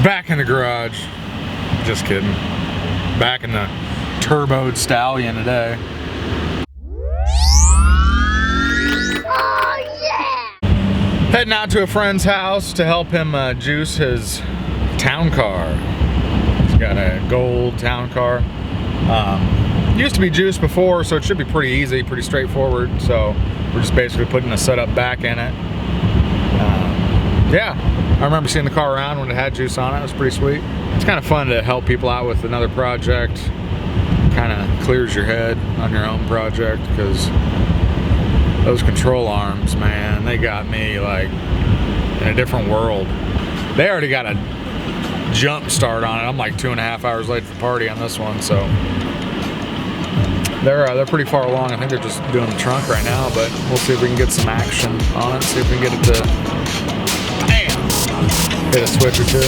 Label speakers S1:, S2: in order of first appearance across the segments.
S1: Back in the garage. Just kidding. Back in the turboed Stallion today.
S2: Oh yeah!
S1: Heading out to a friend's house to help him juice his town car. He's got a gold town car. Used to be juiced before, so it should be pretty easy, pretty straightforward. So we're just basically putting a setup back in it. Yeah, I remember seeing the car around when it had juice on it. It was pretty sweet. It's kind of fun to help people out with another project. Kind of clears your head on your own project, because those control arms, man, they got me like in a different world. They already got a jump start on it. I'm like 2.5 hours late to the party on this one, so they're pretty far along. I think they're just doing the trunk right now, but we'll see if we can get some action on it. See if we can get it to hit a switch or two.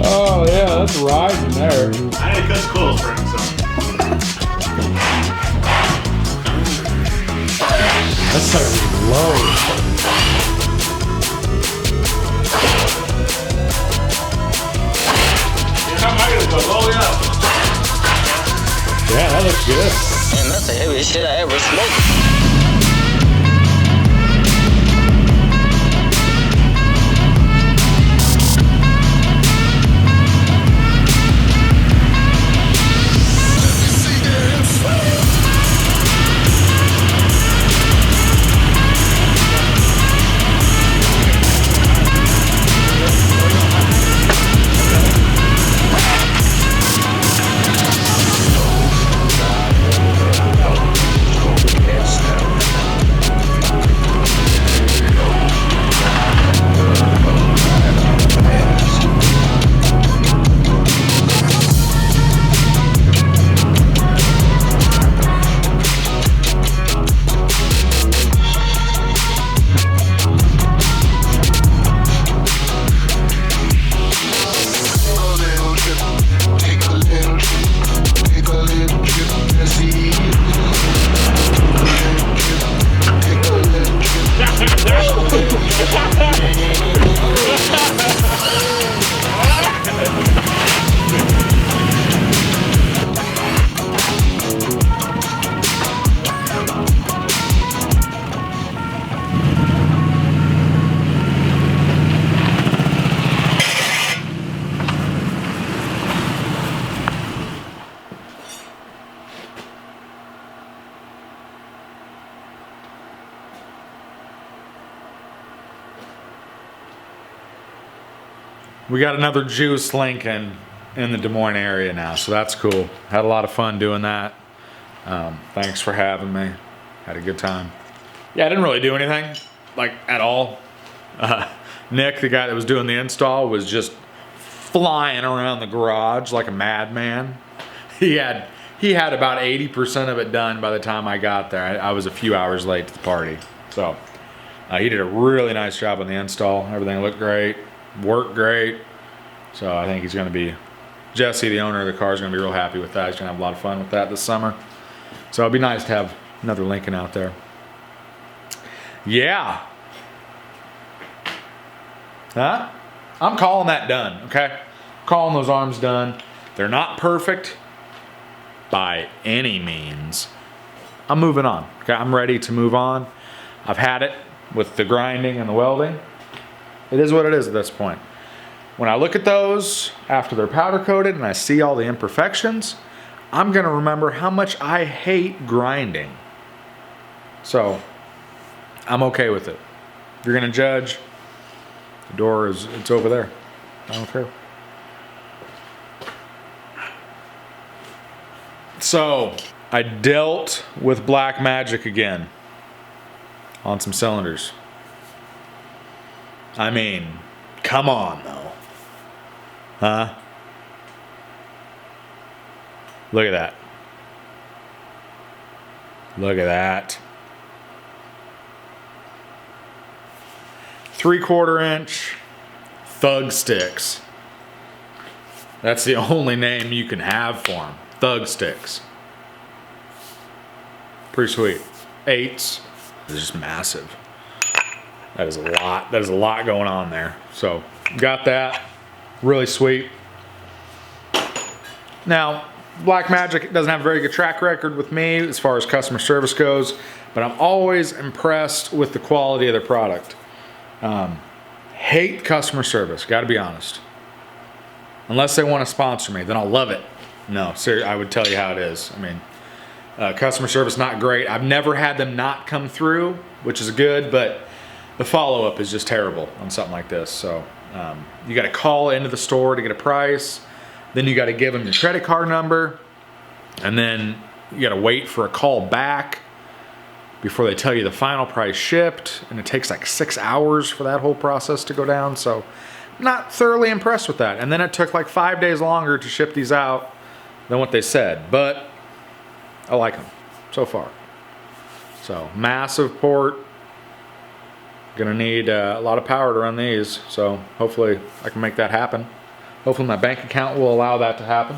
S1: Oh yeah, that's rising there.
S3: I had to cut coil spring, so.
S1: That's starting low.
S3: How am I gonna go? Oh yeah.
S1: Yeah, that looks good.
S4: Man, that's the heaviest shit I ever smoked.
S1: We got another juice Lincoln in the Des Moines area now, so that's cool. Had a lot of fun doing that. Thanks for having me. Had a good time. Yeah, I didn't really do anything, like, at all. Nick, the guy that was doing the install, was just flying around the garage like a madman. He had about 80% of it done by the time I got there. I was a few hours late to the party. So he did a really nice job on the install. Everything looked great, worked great. So I think he's gonna be, Jesse, the owner of the car, is gonna be real happy with that. He's gonna have a lot of fun with that this summer. So it'd be nice to have Another Lincoln out there. Yeah. Huh? I'm calling that done, okay? Calling those arms done. They're not perfect by any means. I'm moving on, okay? I'm ready to move on. I've had it with the grinding and the welding. It is what it is at this point. When I look at those after they're powder coated and I see all the imperfections, I'm gonna remember how much I hate grinding. So, I'm okay with it. If you're gonna judge, the door it's over there. I don't care. So, I dealt with Blackmagic again on some cylinders. I mean, come on though. Huh? Look at that. Look at that. 3/4 inch Thug sticks. That's the only name you can have for them. Thug sticks. Pretty sweet. 8s. It's just massive. That is a lot. That is a lot going on there. So, got that. Really sweet. Now, Blackmagic doesn't have a very good track record with me as far as customer service goes, but I'm always impressed with the quality of their product. Hate customer service, gotta be honest. Unless they want to sponsor me, then I'll love it. No, seriously, I would tell you how it is. I mean, customer service not great. I've never had them not come through, which is good, but the follow-up is just terrible on something like this. So you got to call into the store to get a price, then you got to give them your credit card number, and then you got to wait for a call back before they tell you the final price shipped, and it takes like 6 hours for that whole process to go down. So not thoroughly impressed with that. And then it took like 5 days longer to ship these out than what they said, but I like them so far. So massive port. Gonna need a lot of power to run these, so hopefully I can make that happen. Hopefully my bank account will allow that to happen.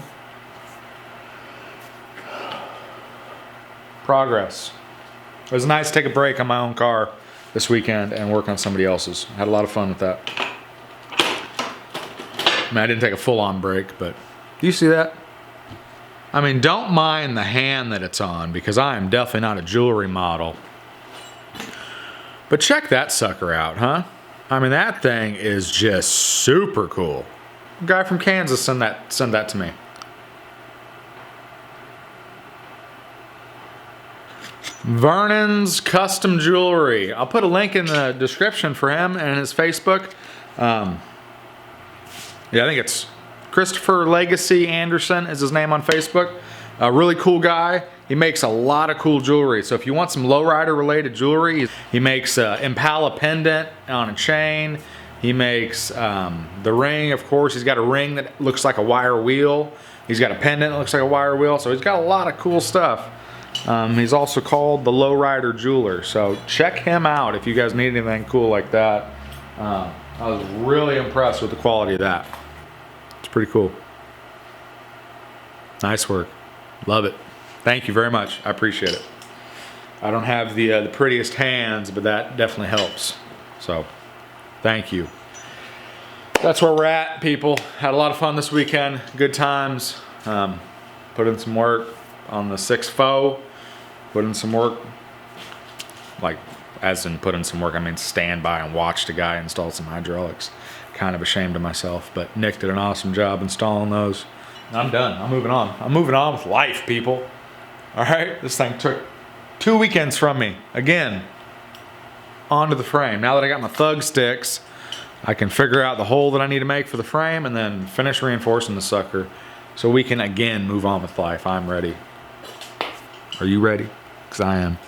S1: Progress. It was nice to take a break on my own car this weekend and work on somebody else's. I had a lot of fun with that. I mean, I didn't take a full-on break, but do you see that? I mean, don't mind the hand that it's on, because I am definitely not a jewelry model. But check that sucker out, huh? I mean, that thing is just super cool. A guy from Kansas sent that to me. Vernon's Custom Jewelry. I'll put a link in the description for him and his Facebook. Yeah, I think it's Christopher Legacy Anderson is his name on Facebook. A really cool guy. He makes a lot of cool jewelry. So if you want some lowrider related jewelry, he makes Impala pendant on a chain. He makes the ring, of course. He's got a ring that looks like a wire wheel. He's got a pendant that looks like a wire wheel. So he's got a lot of cool stuff. He's also called the Lowrider Jeweler. So check him out if you guys need anything cool like that. I was really impressed with the quality of that. It's pretty cool. Nice work. Love it. Thank you very much. I appreciate it. I don't have the prettiest hands, but that definitely helps. So, thank you. That's where we're at, people. Had a lot of fun this weekend. Good times. Put in some work on the 6.4. Put in some work. Like, as in put in some work, I mean stand by and watch the guy install some hydraulics. Kind of ashamed of myself, but Nick did an awesome job installing those. I'm done. I'm moving on. I'm moving on with life, people. All right, this thing took 2 weekends from me. Again, onto the frame. Now that I got my Thug sticks, I can figure out the hole that I need to make for the frame and then finish reinforcing the sucker so we can again move on with life. I'm ready. Are you ready? Because I am.